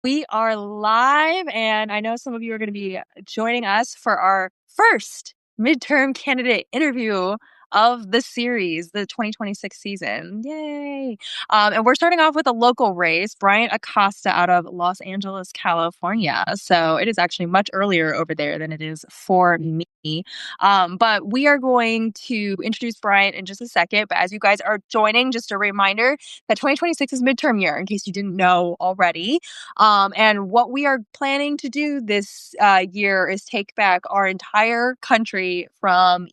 We are live, and I know some of you are going to be joining us for our first midterm candidate interview of the series, the 2026 season. Yay! And we're starting off with a local race, Bryant Acosta out of Los Angeles, California. So it is actually much earlier over there than it is for me. But we are going to introduce Bryant in just a second. But as you guys are joining, just a reminder that 2026 is midterm year, in case you didn't know already. And what we are planning to do this year is take back our entire country from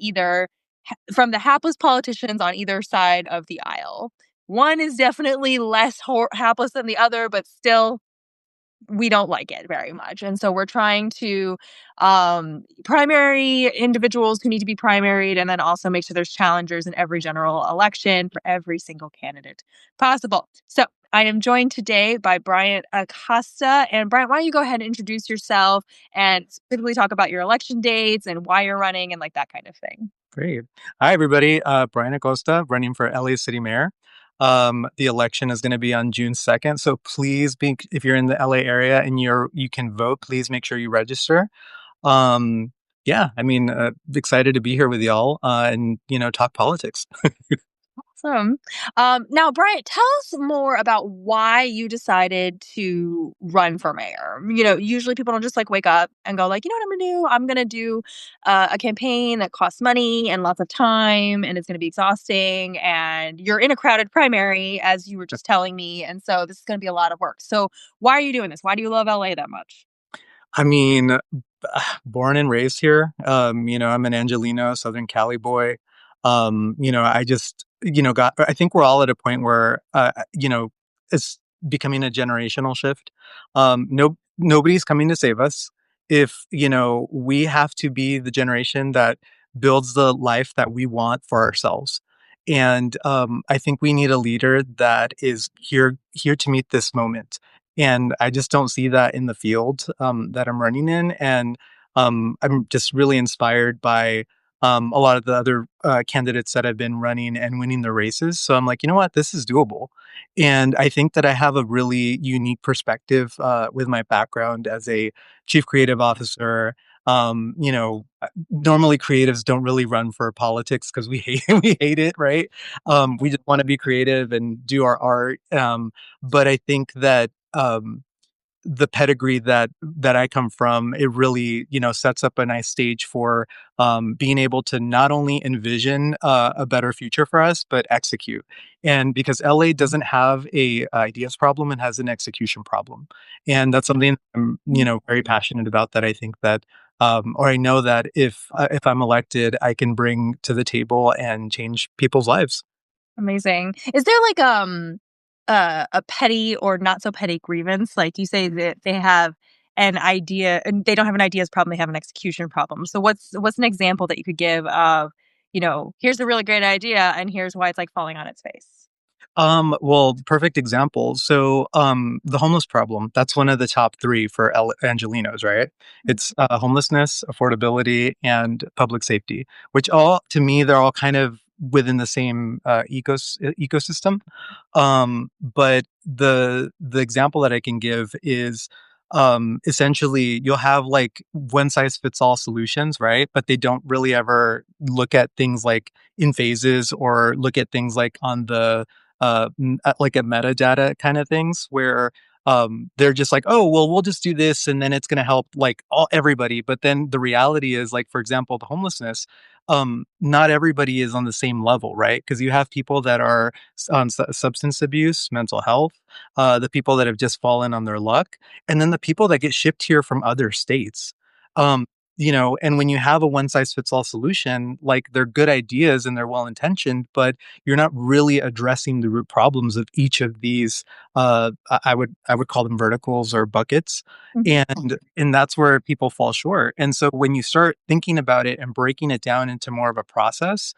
from the hapless politicians on either side of the aisle. One is definitely less hapless than the other, but still, we don't like it very much. And so we're trying to primary individuals who need to be primaried, and then also make sure there's challengers in every general election for every single candidate possible. So I am joined today by Bryant Acosta. And Bryant, why don't you go ahead and introduce yourself and specifically talk about your election dates and why you're running and like that kind of thing. Great. Hi, everybody. Bryant Acosta, running for LA City Mayor. The election is going to be on June 2nd. So please if you're in the LA area and you can vote, please make sure you register. Um, yeah, excited to be here with y'all, and, talk politics. Awesome. Now, Bryant, tell us more about why you decided to run for mayor. Usually people don't just like wake up and go like, you know what I'm gonna do? I'm gonna do a campaign that costs money and lots of time, and it's gonna be exhausting. And you're in a crowded primary, as you were just telling me, and so this is gonna be a lot of work. So, why are you doing this? Why do you love LA that much? I mean, born and raised here. I'm an Angelino, Southern Cali boy. I just, I think we're all at a point where, it's becoming a generational shift. Nobody's coming to save us. If, we have to be the generation that builds the life that we want for ourselves. And I think we need a leader that is here to meet this moment. And I just don't see that in the field that I'm running in. And I'm just really inspired by a lot of the other candidates that have been running and winning the races. So I'm like, you know what, this is doable. And I think that I have a really unique perspective with my background as a chief creative officer. Normally creatives don't really run for politics because we hate it, right? We just want to be creative and do our art. But I think that the pedigree that I come from, it really, sets up a nice stage for being able to not only envision a better future for us, but execute. And because LA doesn't have a ideas problem, it has an execution problem, and that's something I'm, very passionate about. That I think that, or I know that if I'm elected, I can bring to the table and change people's lives. Amazing. Is there like a petty or not so petty grievance? Like you say that they have an idea and they don't have an ideas problem, they have an execution problem. So what's an example that you could give of, here's a really great idea and here's why it's like falling on its face? Well, perfect example. So, the homeless problem, that's one of the top three for Angelinos, right? It's homelessness, affordability, and public safety, which all, to me, they're all kind of within the same ecosystem. But the example that I can give is essentially you'll have like one size fits all solutions, right? But they don't really ever look at things like in phases or look at things like on the like a metadata kind of things where they're just like, oh, well, we'll just do this and then it's going to help like everybody. But then the reality is, like, for example, the homelessness, not everybody is on the same level, right? Because you have people that are on substance abuse, mental health, the people that have just fallen on their luck, and then the people that get shipped here from other states. Um, and when you have a one size fits all solution, like, they're good ideas and they're well intentioned, but you're not really addressing the root problems of each of these. I would call them verticals or buckets, and that's where people fall short. And so when you start thinking about it and breaking it down into more of a process,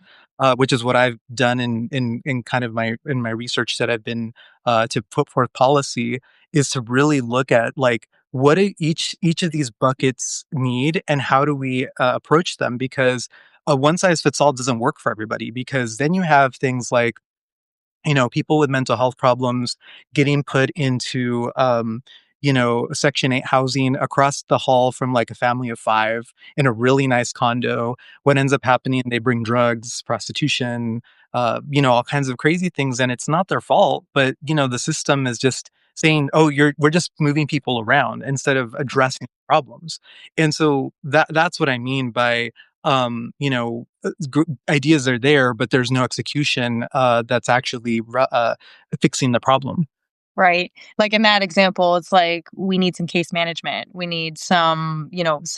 which is what I've done in kind of my research that I've been to put forth policy, is to really look at like what do each of these buckets need and how do we approach them, because a one size fits all doesn't work for everybody, because then you have things like, people with mental health problems getting put into Section 8 housing across the hall from like a family of five in a really nice condo. What ends up happening, they bring drugs, prostitution, all kinds of crazy things. And it's not their fault, but, the system is just saying, oh, we're just moving people around instead of addressing problems. And so that's what I mean by, ideas are there, but there's no execution that's actually fixing the problem. Right. Like in that example, it's like we need some case management. We need some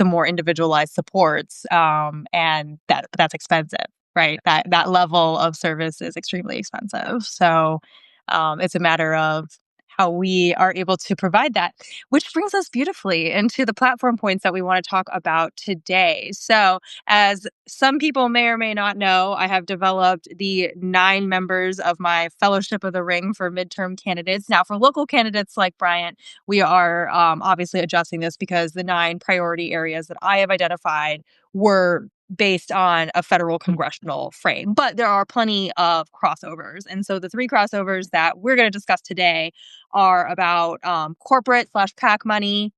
more individualized supports. And that's expensive, right? That level of service is extremely expensive. So it's a matter of how we are able to provide that, which brings us beautifully into the platform points that we want to talk about today. So, as some people may or may not know, I have developed the 9 members of my Fellowship of the Ring for midterm candidates. Now, for local candidates like Bryant, we are obviously adjusting this because the 9 priority areas that I have identified were based on a federal congressional frame. But there are plenty of crossovers. And so the 3 crossovers that we're going to discuss today are about corporate/PAC money,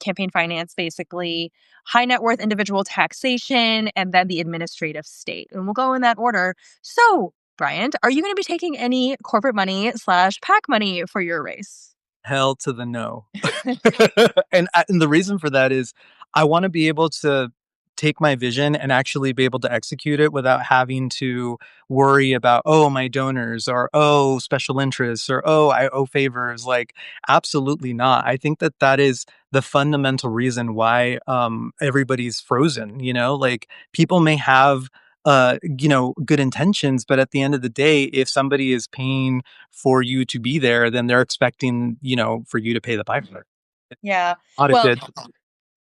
campaign finance, basically, high net worth individual taxation, and then the administrative state. And we'll go in that order. So, Bryant, are you going to be taking any corporate money/PAC money for your race? Hell to the no. And the reason for that is I want to be able to take my vision and actually be able to execute it without having to worry about, oh, my donors, or oh, special interests, or oh, I owe favors. Like, absolutely not. I think that is the fundamental reason why everybody's frozen. Like, people may have good intentions, but at the end of the day, if somebody is paying for you to be there, then they're expecting, for you to pay the piper. Yeah. Well, Audited.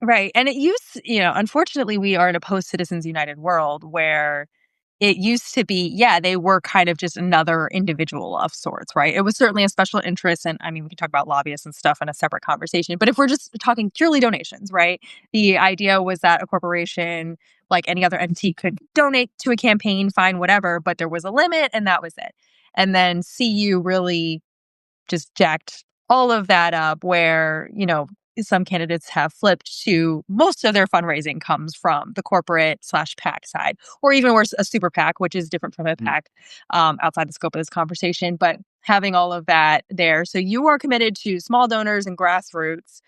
right. And unfortunately, we are in a post Citizens United world where it used to be, yeah, they were kind of just another individual of sorts, right? It was certainly a special interest. And I mean, we can talk about lobbyists and stuff in a separate conversation. But if we're just talking purely donations, right? The idea was that a corporation, like any other entity, could donate to a campaign, fine, whatever, but there was a limit and that was it. And then CU really just jacked all of that up where, some candidates have flipped to most of their fundraising comes from the corporate/PAC side, or even worse, a super PAC, which is different from a PAC outside the scope of this conversation, but having all of that there. So you are committed to small donors and grassroots,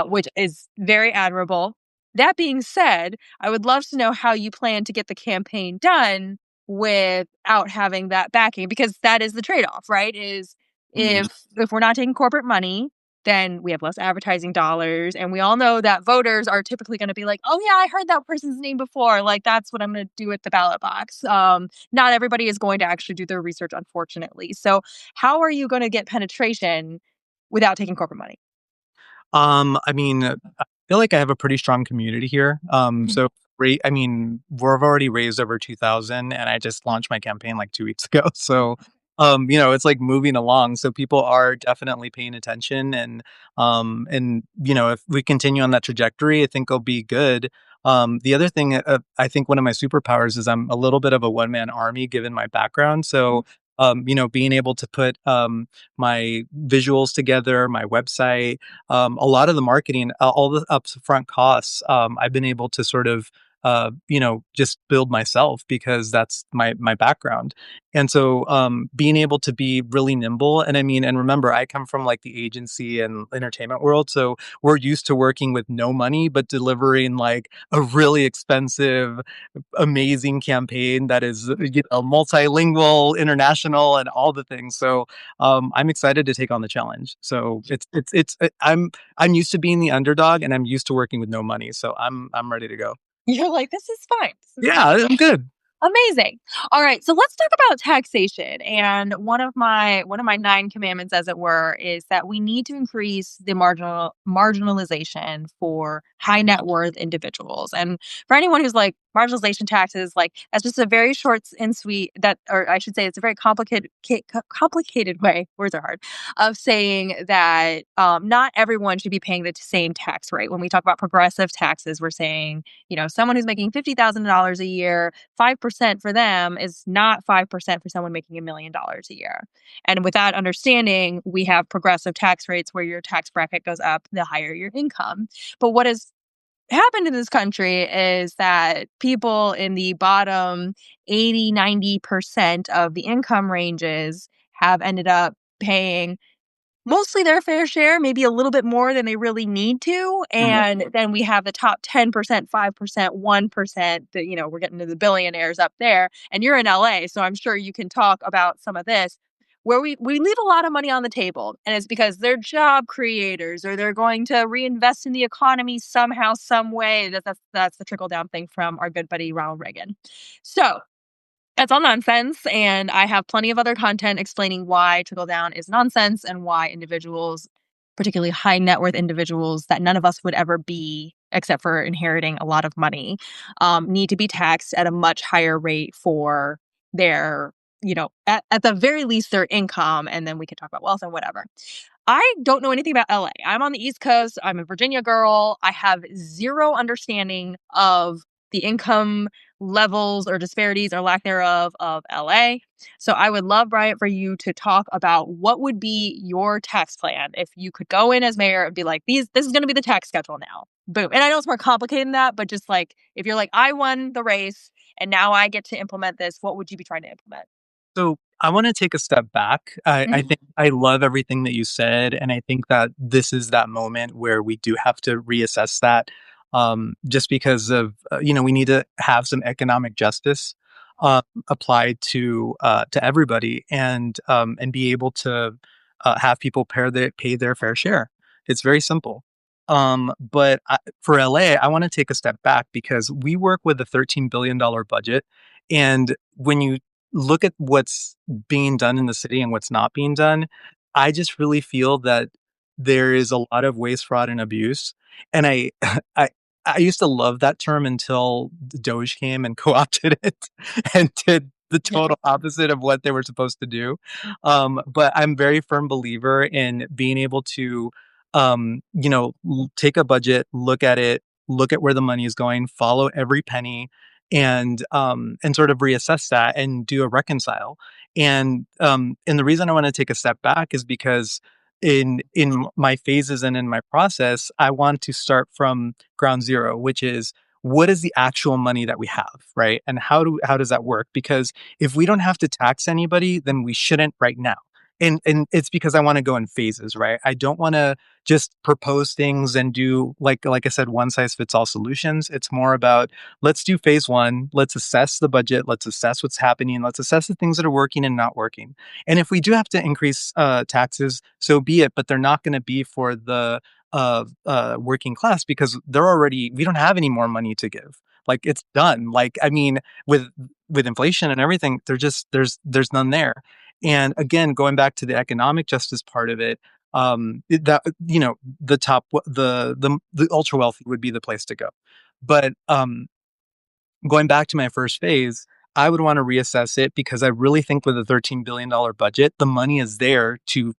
which is very admirable. That being said, I would love to know how you plan to get the campaign done without having that backing, because that is the trade-off, right? Is if we're not taking corporate money, then we have less advertising dollars. And we all know that voters are typically going to be like, oh, yeah, I heard that person's name before. Like, that's what I'm going to do at the ballot box. Not everybody is going to actually do their research, unfortunately. So how are you going to get penetration without taking corporate money? I mean, I feel like I have a pretty strong community here. So I mean, we've already raised over 2,000, and I just launched my campaign like 2 weeks ago. So, it's like moving along. So people are definitely paying attention, and if we continue on that trajectory, I think it'll be good. The other thing, I think one of my superpowers is I'm a little bit of a one-man army given my background. So, being able to put my visuals together, my website, a lot of the marketing, all the upfront costs, I've been able to sort of, just build myself because that's my background. And so, being able to be really nimble, and I mean, and remember, I come from like the agency and entertainment world, so we're used to working with no money, but delivering like a really expensive, amazing campaign that is, multilingual, international, and all the things. So, I'm excited to take on the challenge. So I'm used to being the underdog, and I'm used to working with no money. So I'm ready to go. You're like, this is fine. This is Yeah, I'm good. amazing. All right, so let's talk about taxation. And one of my 9 commandments, as it were, is that we need to increase the marginalization for high net worth individuals. And for anyone who's like, marginalization taxes, like that's just a very short and sweet that, or I should say, it's a very complicated way. Words are hard of saying that not everyone should be paying the same tax rate. When we talk about progressive taxes, we're saying, someone who's making $50,000 a year, 5% for them is not 5% for someone making $1 million a year. And with that understanding, we have progressive tax rates where your tax bracket goes up the higher your income. But what has happened in this country is that people in the bottom 80-90% of the income ranges have ended up paying mostly their fair share, maybe a little bit more than they really need to. And then we have the top 10%, 5%, 1% that, we're getting to the billionaires up there. And you're in LA, so I'm sure you can talk about some of this, where we leave a lot of money on the table. And it's because they're job creators or they're going to reinvest in the economy somehow, some way. That's the trickle down thing from our good buddy Ronald Reagan. So that's all nonsense, and I have plenty of other content explaining why trickle down is nonsense and why individuals, particularly high net worth individuals that none of us would ever be except for inheriting a lot of money, need to be taxed at a much higher rate for their, at the very least, their income, and then we could talk about wealth and whatever. I don't know anything about LA. I'm on the East Coast. I'm a Virginia girl. I have zero understanding of the income levels or disparities or lack thereof of LA. So I would love, Bryant, for you to talk about what would be your tax plan if you could go in as mayor and be like, this is going to be the tax schedule now. Boom. And I know it's more complicated than that, but just like, if you're like, I won the race and now I get to implement this, what would you be trying to implement? So I want to take a step back. I Mhm. think I love everything that you said, and I think that this is that moment where we do have to reassess that, just because of we need to have some economic justice applied to everybody, and be able to have people pay their fair share. It's very simple. For LA, I want to take a step back because we work with a $13 billion budget, and when you look at what's being done in the city and what's not being done, I just really feel that there is a lot of waste, fraud, and abuse. And I, I used to love that term until the DOGE came and co-opted it and did the Yeah. total opposite of what they were supposed to do. But I'm very firm believer in being able to, take a budget, look at it, look at where the money is going, follow every penny, and sort of reassess that and do a reconcile. And the reason I want to take a step back is because in my phases and in my process, I want to start from ground zero, which is what is the actual money that we have, right? And how does that work? Because if we don't have to tax anybody, then we shouldn't right now. And it's because I want to go in phases, right? I don't want to just propose things and do like I said, one size fits all solutions. It's more about let's do phase one. Let's assess the budget. Let's assess what's happening. Let's assess the things that are working and not working. And if we do have to increase taxes, so be it. But they're not going to be for the working class because we don't have any more money to give. Like it's done. Like I mean, with inflation and everything, there's none there. And again, going back to the economic justice part of it, the ultra wealthy would be the place to go. But going back to my first phase, I would want to reassess it because I really think with a $13 billion budget, the money is there to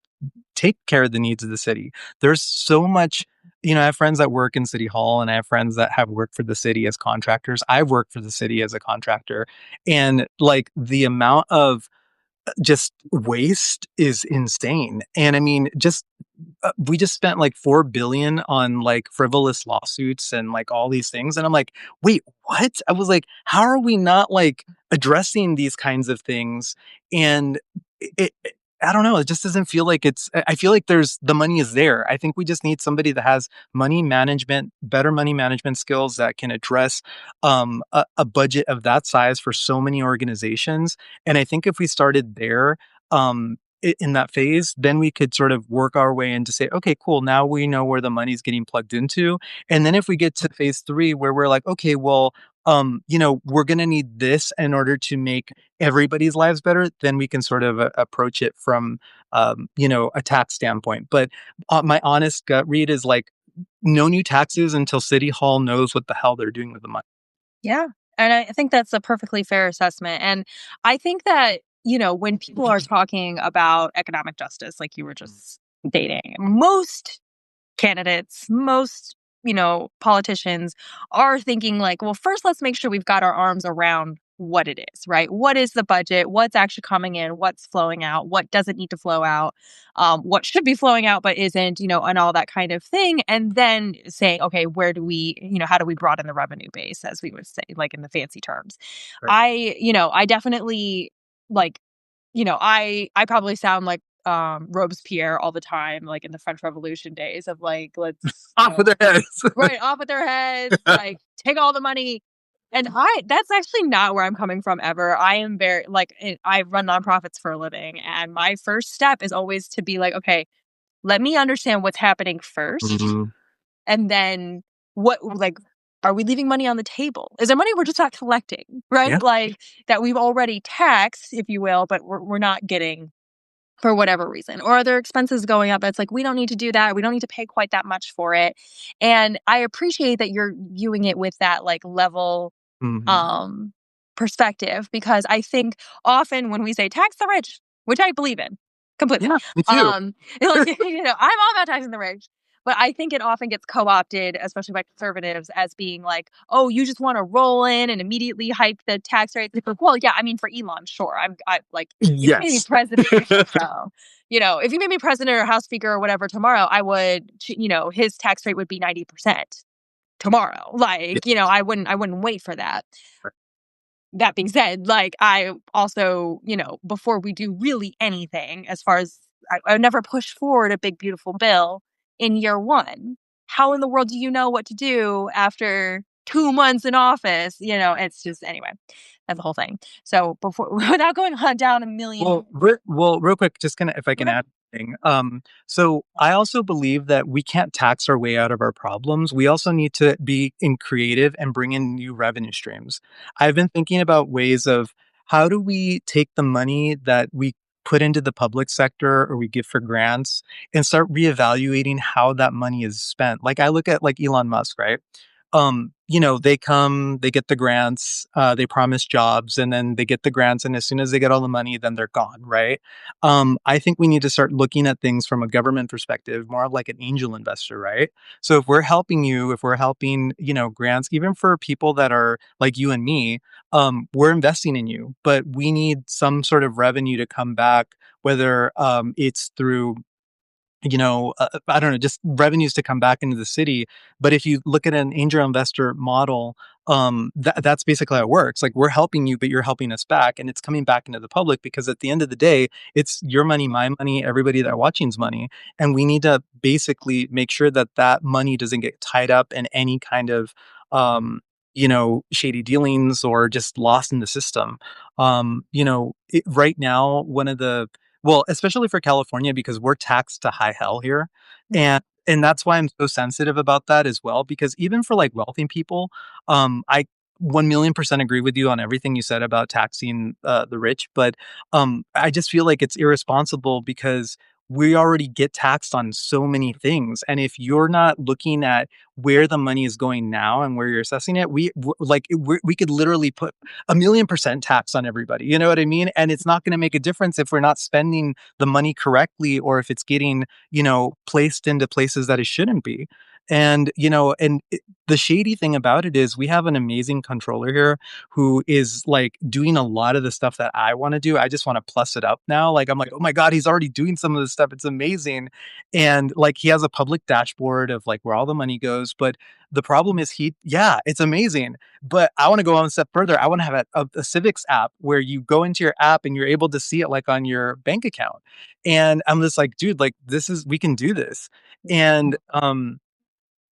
take care of the needs of the city. There's so much, I have friends that work in City Hall and I have friends that have worked for the city as contractors. I've worked for the city as a contractor. And like the amount of just waste is insane. And I mean, we just spent like 4 billion on like frivolous lawsuits and like all these things, and I'm like, wait, what? I was like, how are we not like addressing these kinds of things? And I don't know, it just doesn't feel like I feel like there's the money is there. I think we just need somebody that has better money management skills that can address a budget of that size for so many organizations. And I think if we started there, in that phase, then we could sort of work our way into say, okay, cool. Now we know where the money's getting plugged into. And then if we get to phase three, where we're like, okay, well, we're going to need this in order to make everybody's lives better, then we can sort of approach it from, a tax standpoint. But my honest gut read is like, no new taxes until City Hall knows what the hell they're doing with the money. Yeah. And I think that's a perfectly fair assessment. And I think that, when people are talking about economic justice, like you were just dating, most candidates, most, politicians are thinking like, well, first let's make sure we've got our arms around what it is, right? What is the budget? What's actually coming in? What's flowing out? What doesn't need to flow out? What should be flowing out but isn't, and all that kind of thing. And then saying, okay, where do we, how do we broaden the revenue base, as we would say, like in the fancy terms? Right. I definitely like, I probably sound like Robespierre all the time, like in the French Revolution days of like, let's, Off with their heads. right off with their heads, like take all the money. And that's actually not where I'm coming from ever. I am very like, I run nonprofits for a living, and my first step is always to be like, okay, let me understand what's happening first, Mhm. and then what, like, are we leaving money on the table? Is there money we're just not collecting, right? Yeah. Like that we've already taxed, if you will, but we're not getting for whatever reason, or are there expenses going up? It's like, we don't need to do that. We don't need to pay quite that much for it. And I appreciate that you're viewing it with that like level Mhm. um perspective, because I think often when we say tax the rich, which I believe in completely, Yeah, me too. um like, I'm all about taxing the rich, but I think it often gets co-opted, especially by conservatives, as being like, oh, you just want to roll in and immediately hike the tax rates. It's like, well, yeah, I mean, for Elon, sure, I like, if you made me Yes. president tomorrow, if you made me president or house speaker or whatever tomorrow, I would, his tax rate would be 90% tomorrow. Yeah. Like, I wouldn't wait for that. That being said, like, I also, before we do really anything, as far as I never push forward a big, beautiful bill in year one. How in the world do you know what to do after 2 months in office? It's just, anyway, that's the whole thing. So before, without going on down a million. Real quick, just gonna if I can Okay. add anything. So I also believe that we can't tax our way out of our problems. We also need to be in creative and bring in new revenue streams. I've been thinking about ways of how do we take the money that we put into the public sector or we give for grants and start reevaluating how that money is spent. Like I look at like Elon Musk, right? They come, they get the grants, they promise jobs, and then they get the grants, and as soon as they get all the money, then they're gone, right? I think we need to start looking at things from a government perspective, more of like an angel investor, right? So if we're helping you, if we're helping, grants, even for people that are like you and me, we're investing in you, but we need some sort of revenue to come back, whether it's through I don't know, just revenues to come back into the city. But if you look at an angel investor model, that's basically how it works. Like we're helping you, but you're helping us back, and it's coming back into the public because at the end of the day, it's your money, my money, everybody that watching's money, and we need to basically make sure that that money doesn't get tied up in any kind of shady dealings or just lost in the system. Right now, one of the well, especially for California because we're taxed to high hell here. And that's why I'm so sensitive about that as well. Because even for like wealthy people, I 1,000,000% agree with you on everything you said about taxing the rich. But I just feel like it's irresponsible because we already get taxed on so many things. And if you're not looking at where the money is going now and where you're assessing it, we could literally put 1,000,000% tax on everybody. You know what I mean? And it's not going to make a difference if we're not spending the money correctly or if it's getting, placed into places that it shouldn't be. And, the shady thing about it is we have an amazing controller here who is like doing a lot of the stuff that I want to do. I just want to plus it up now. Like, I'm like, oh my God, he's already doing some of this stuff. It's amazing. And like, he has a public dashboard of like where all the money goes. But the problem is yeah, it's amazing. But I want to go one step further. I want to have a civics app where you go into your app and you're able to see it like on your bank account. And I'm just like, dude, like we can do this.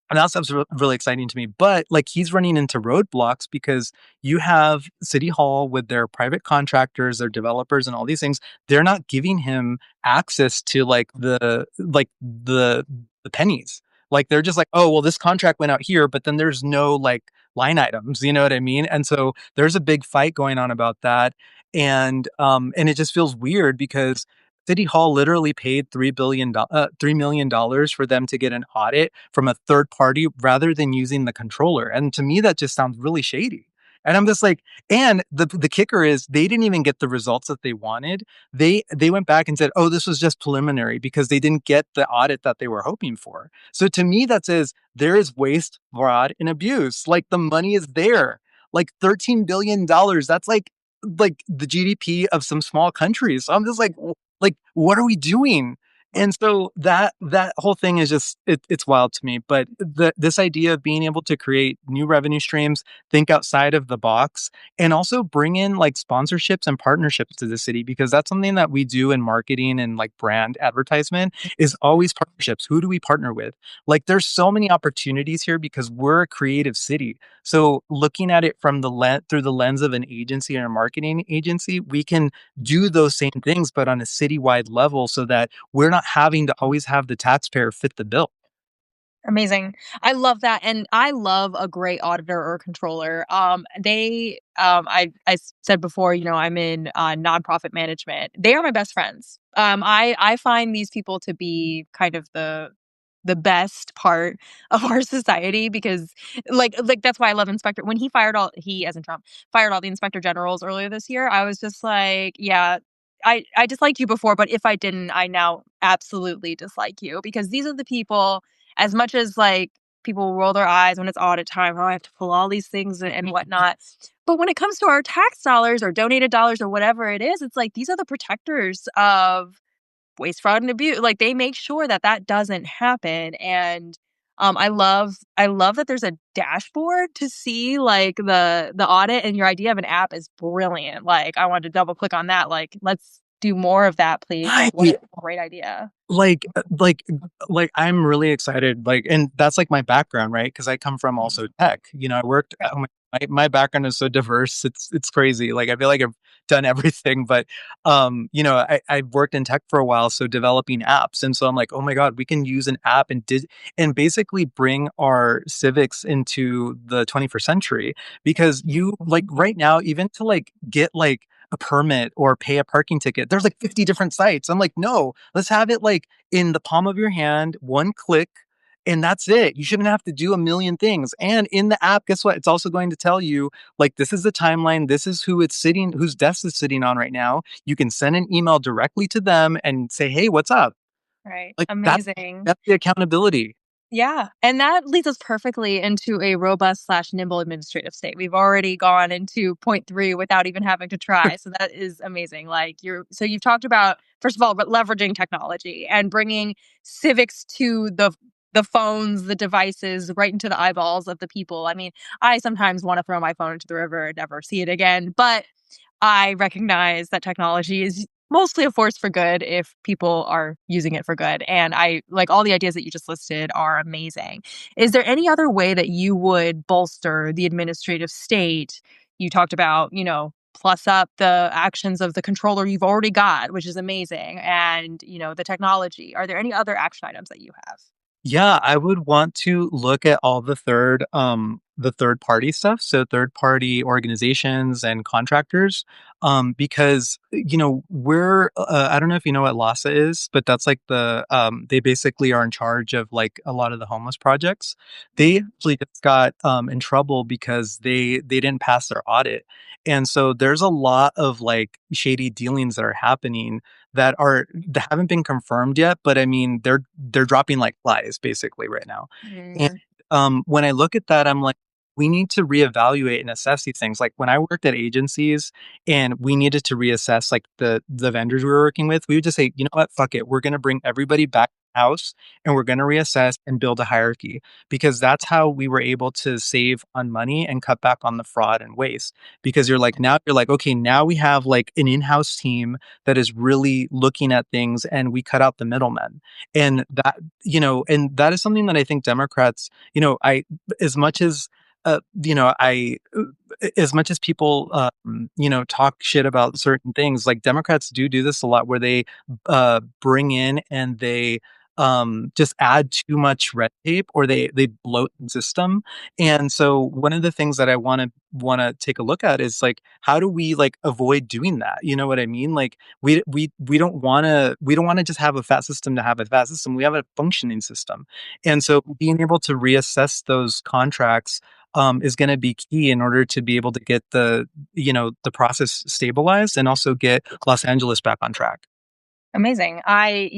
And that stuff's really exciting to me. But like he's running into roadblocks because you have City Hall with their private contractors, their developers, and all these things. They're not giving him access to the pennies. Like they're just like, oh well, this contract went out here, but then there's no like line items. You know what I mean? And so there's a big fight going on about that. And it just feels weird because City Hall literally paid $3 million for them to get an audit from a third party rather than using the controller. And to me, that just sounds really shady. And I'm just like, and the kicker is they didn't even get the results that they wanted. They went back and said, oh, this was just preliminary because they didn't get the audit that they were hoping for. So to me, that says there is waste, fraud, and abuse. Like the money is there. Like $13 billion. That's like the GDP of some small countries. So I'm just like, what are we doing? And so that whole thing is just it's wild to me. But this idea of being able to create new revenue streams, think outside of the box, and also bring in like sponsorships and partnerships to the city, because that's something that we do in marketing and like brand advertisement is always partnerships. Who do we partner with? Like there's so many opportunities here because we're a creative city. So looking at it from through the lens of an agency or a marketing agency, we can do those same things, but on a citywide level so that we're not having to always have the taxpayer fit the bill. Amazing. I love that, and I love a great auditor or controller. I said before, I'm in nonprofit management. They are my best friends. I find these people to be kind of the best part of our society because, like that's why I love Inspector. When he, as in Trump, fired all the inspector generals earlier this year, I was just like, yeah. I disliked you before, but if I didn't, I now absolutely dislike you because these are the people, as much as like people roll their eyes when it's audit time, oh, I have to pull all these things and whatnot. But when it comes to our tax dollars or donated dollars or whatever it is, it's like these are the protectors of waste, fraud, and abuse. Like they make sure that that doesn't happen. And I love that there's a dashboard to see like the audit. And your idea of an app is brilliant. Like I wanted to double click on that. Like let's do more of that, please. Like what a great idea. like uh, like I'm really excited, like, and that's like my background, right? Because I come from also tech. I worked, Right. oh my background is so diverse, it's crazy. Like I feel like I've done everything. But I've worked in tech for a while, so developing apps. And so I'm like, oh my god, we can use an app and basically bring our civics into the 21st century. Because you like right now, even to like get like a permit or pay a parking ticket, there's like 50 different sites. I'm like, no, let's have it like in the palm of your hand, one click, and that's it. You shouldn't have to do a million things. And in the app, guess what? It's also going to tell you like this is the timeline, this is whose desk is sitting on right now. You can send an email directly to them and say, hey, what's up? Right. Like Amazing. that's the accountability. Yeah, and that leads us perfectly into a robust/nimble administrative state. We've already gone into point 3 without even having to try, so that is amazing. Like, you've talked about, first of all, but leveraging technology and bringing civics to the phones, the devices, right into the eyeballs of the people. I mean, I sometimes wanna throw my phone into the river and never see it again, but I recognize that technology is mostly a force for good if people are using it for good. And I like all the ideas that you just listed are amazing. Is there any other way that you would bolster the administrative state? You talked about, plus up the actions of the controller you've already got, which is amazing, and, the technology. Are there any other action items that you have? Yeah, I would want to look at all the third party stuff, so third party organizations and contractors, because we're I don't know if you know what LASA is, but that's like they basically are in charge of like a lot of the homeless projects. They actually just got in trouble because they didn't pass their audit, and so there's a lot of like shady dealings that are happening that haven't been confirmed yet, but I mean they're dropping like flies basically right now. And Mm, when I look at that, I'm like, we need to reevaluate and assess these things. Like when I worked at agencies and we needed to reassess like the vendors we were working with, we would just say, you know what, fuck it, we're gonna bring everybody back to the house and we're gonna reassess and build a hierarchy, because that's how we were able to save on money and cut back on the fraud and waste. Because you're like, okay, now we have like an in-house team that is really looking at things and we cut out the middlemen. And that is something that I think Democrats, I as much as I as much as people talk shit about certain things, like Democrats do this a lot where they bring in and they just add too much red tape, or they bloat the system. And so one of the things that I want to take a look at is like, how do we like avoid doing that? You know what I mean? Like we don't want to just have a fat system to have a fat system. We have a functioning system. And so being able to reassess those contracts is going to be key in order to be able to get the process stabilized and also get Los Angeles back on track. Amazing. I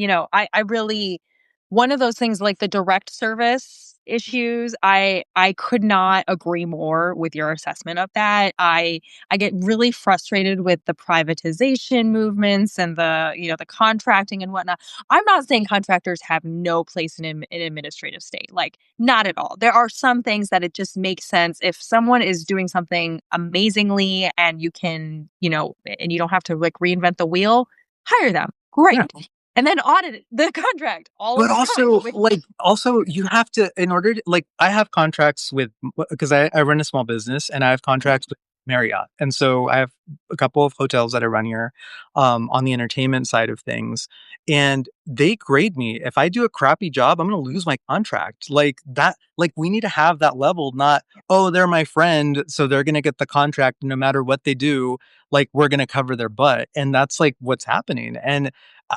really, one of those things like the direct service issues, I could not agree more with your assessment of that. I get really frustrated with the privatization movements and the contracting and whatnot. I'm not saying contractors have no place in an administrative state, like not at all. There are some things that it just makes sense if someone is doing something amazingly and you can, and you don't have to like reinvent the wheel, hire them. Yeah. Great. And then audit the contract all of But the time. also, also you have to, in order to, I have contracts with, because I run a small business and I have contracts with Marriott. And so I have a couple of hotels that I run here, on the entertainment side of things. And they grade me. If I do a crappy job, I'm going to lose my contract. Like that, like we need to have that level, not, oh, they're my friend, so they're going to get the contract no matter what they do. Like we're going to cover their butt. And that's like what's happening. And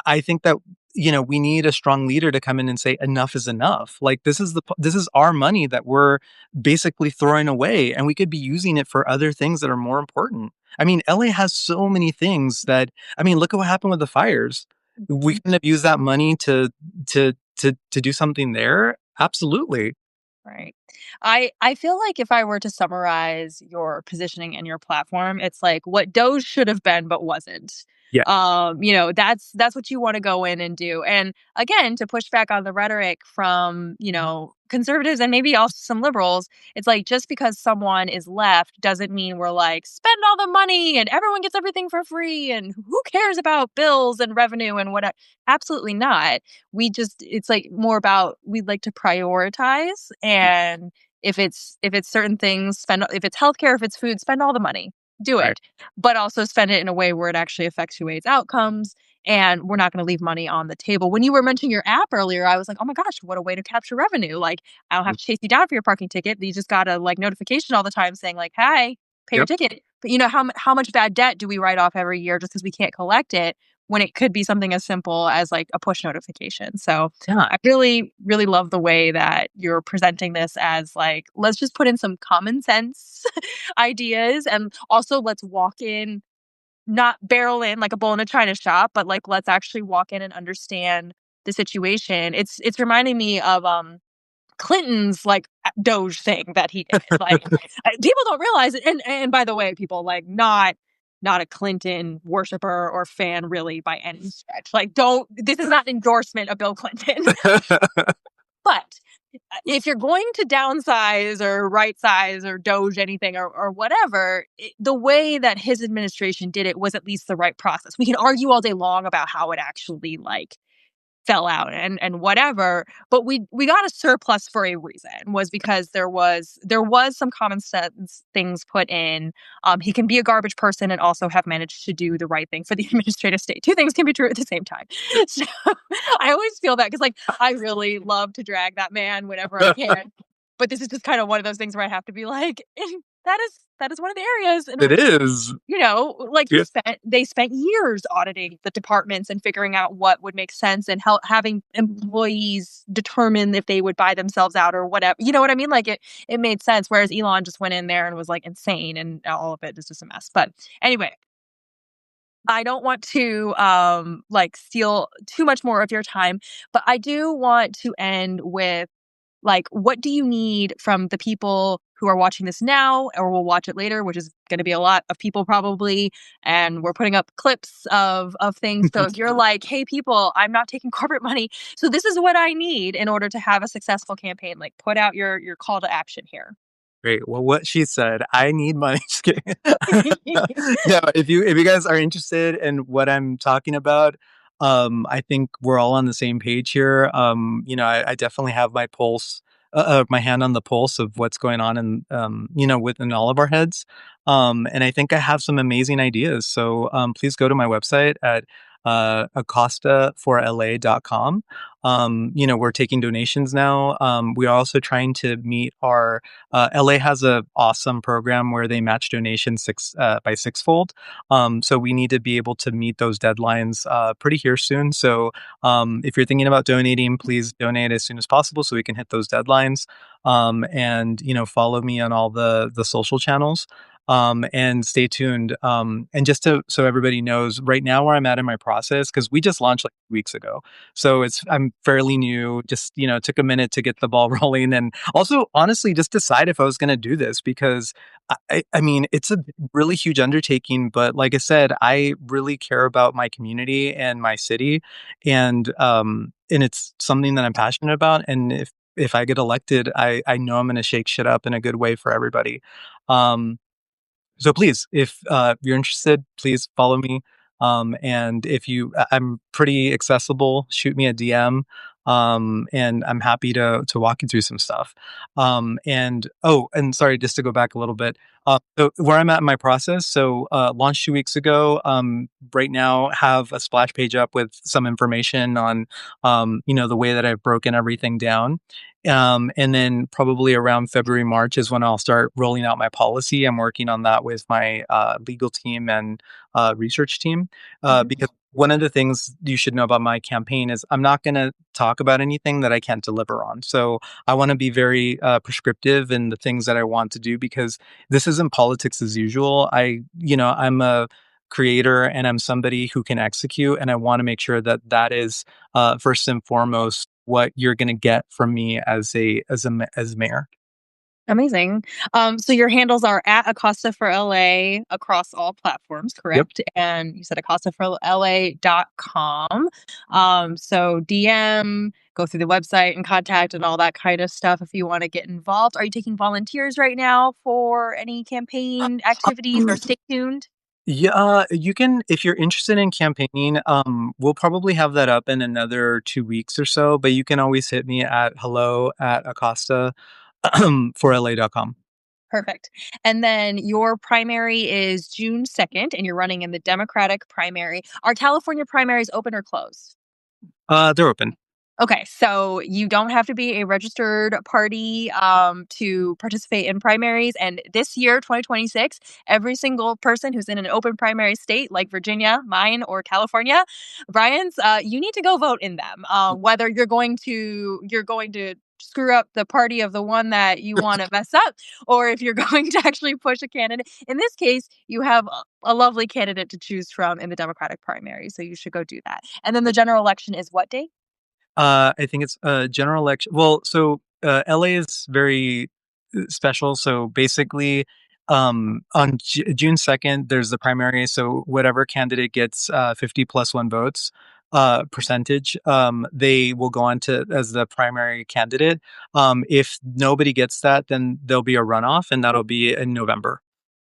I think that we need a strong leader to come in and say enough is enough. Like this is our money that we're basically throwing away, and we could be using it for other things that are more important. I mean, LA has so many things that, I mean, look at what happened with the fires. We couldn't have used that money to do something there. Absolutely. Right. I feel like if I were to summarize your positioning and your platform, it's like what DOGE should have been but wasn't. Yeah. That's what you want to go in and do. And again, to push back on the rhetoric from, conservatives and maybe also some liberals, it's like just because someone is left doesn't mean we're like spend all the money and everyone gets everything for free and who cares about bills and revenue and what. Absolutely not. It's like more about we'd like to prioritize, and if it's certain things, spend. If it's healthcare, if it's food, spend all the money, do Right. it, but also spend it in a way where it actually effectuates outcomes, and we're not going to leave money on the table. When you were mentioning your app earlier, I was like, oh my gosh, what a way to capture revenue. Like I don't have to chase you down for your parking ticket. You just got a like notification all the time saying like, hi, pay your Yep. ticket. But how much bad debt do we write off every year just because we can't collect it, when it could be something as simple as like a push notification. So Yeah. I really, really love the way that you're presenting this as like, let's just put in some common sense ideas, and also let's walk in, not barrel in like a bull in a china shop, but like let's actually walk in and understand the situation. It's reminding me of Clinton's like Doge thing that he did. Like people don't realize it. And by the way, people like not a Clinton worshiper or fan really by any stretch. Like don't, this is not endorsement of Bill Clinton. But if you're going to downsize or right size or Doge anything or whatever, the way that his administration did it was at least the right process. We can argue all day long about how it actually like fell out and whatever, but we got a surplus for a reason, was because there was some common sense things put in. He can be a garbage person and also have managed to do the right thing for the administrative state. Two things can be true at the same time. So I always feel that, because like I really love to drag that man whenever I can, but this is just kind of one of those things where I have to be like, that is one of the areas in It which, is. like Yeah. they spent years auditing the departments and figuring out what would make sense, and having employees determine if they would buy themselves out or whatever. You know what I mean? Like it made sense. Whereas Elon just went in there and was like insane, and all of it is just a mess. But anyway, I don't want to like steal too much more of your time, but I do want to end with like, what do you need from the people who are watching this now or will watch it later, which is going to be a lot of people probably, and we're putting up clips of things. So if you're like, hey people, I'm not taking corporate money, so this is what I need in order to have a successful campaign, like put out your call to action here. Great. Well, what she said, I need money. Just kidding. Yeah, if you guys are interested in what I'm talking about, I think we're all on the same page here. I definitely have my pulse, my hand on the pulse of what's going on in, within all of our heads. And I think I have some amazing ideas. So please go to my website at acostaforla.com. We're taking donations now. We are also trying to meet our LA has a awesome program where they match donations by sixfold. So we need to be able to meet those deadlines pretty here soon. So if you're thinking about donating, please donate as soon as possible so we can hit those deadlines. And follow me on all the social channels. And stay tuned. And just so everybody knows, right now where I'm at in my process, because we just launched like weeks ago, so I'm fairly new. Just took a minute to get the ball rolling, and also honestly just decide if I was going to do this because I mean it's a really huge undertaking. But like I said, I really care about my community and my city, and it's something that I'm passionate about. And if I get elected, I know I'm going to shake shit up in a good way for everybody. Um, so please, if you're interested, please follow me. And I'm pretty accessible. Shoot me a DM, and I'm happy to walk you through some stuff. And sorry, just to go back a little bit. So where I'm at in my process. So launched 2 weeks ago. Right now, have a splash page up with some information on, the way that I've broken everything down. And then probably around February, March is when I'll start rolling out my policy. I'm working on that with my legal team and research team. Because one of the things you should know about my campaign is I'm not going to talk about anything that I can't deliver on. So I want to be very prescriptive in the things that I want to do because this isn't politics as usual. I'm a creator and I'm somebody who can execute, and I want to make sure that that is first and foremost what you're going to get from me as mayor. Amazing. So your handles are at Acosta for LA across all platforms, Yep. correct? And you said acostaforla.com. So DM, go through the website and contact and all that kind of stuff if you want to get involved. Are you taking volunteers right now for any campaign activities or stay tuned? Yeah, you can if you're interested in campaigning. We'll probably have that up in another 2 weeks or so, but you can always hit me at hello at Acosta for la.com. Perfect. And then your primary is June 2nd, and you're running in the Democratic primary. Are California primaries open or closed? They're open. Okay, so you don't have to be a registered party to participate in primaries. And this year, 2026, every single person who's in an open primary state like Virginia, mine, or California, Brian's, you need to go vote in them. Whether you're going to screw up the party of the one that you want to mess up, or if you're going to actually push a candidate. In this case, you have a lovely candidate to choose from in the Democratic primary, so you should go do that. And then the general election is what date? I think it's a general election. Well, so LA is very special. So basically, on June 2nd, there's the primary. So whatever candidate gets 50 plus one votes percentage, they will go on to as the primary candidate. If nobody gets that, then there'll be a runoff, and that'll be in November.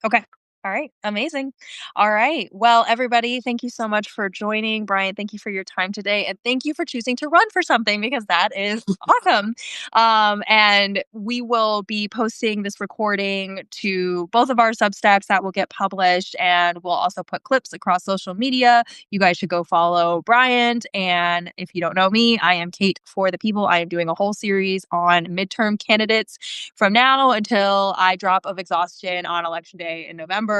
Okay. All right. Amazing. All right. Well, everybody, thank you so much for joining. Brian, thank you for your time today. And thank you for choosing to run for something because that is awesome. And we will be posting this recording to both of our Substacks that will get published. And we'll also put clips across social media. You guys should go follow Bryant. And if you don't know me, I am Kate for the People. I am doing a whole series on midterm candidates from now until I drop of exhaustion on election day in November.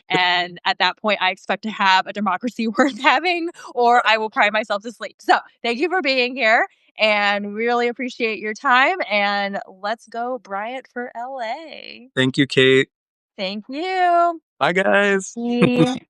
And at that point, I expect to have a democracy worth having, or I will cry myself to sleep. So thank you for being here and really appreciate your time. And let's go, Bryant, for LA. Thank you, Kate. Thank you. Bye, guys. Bye.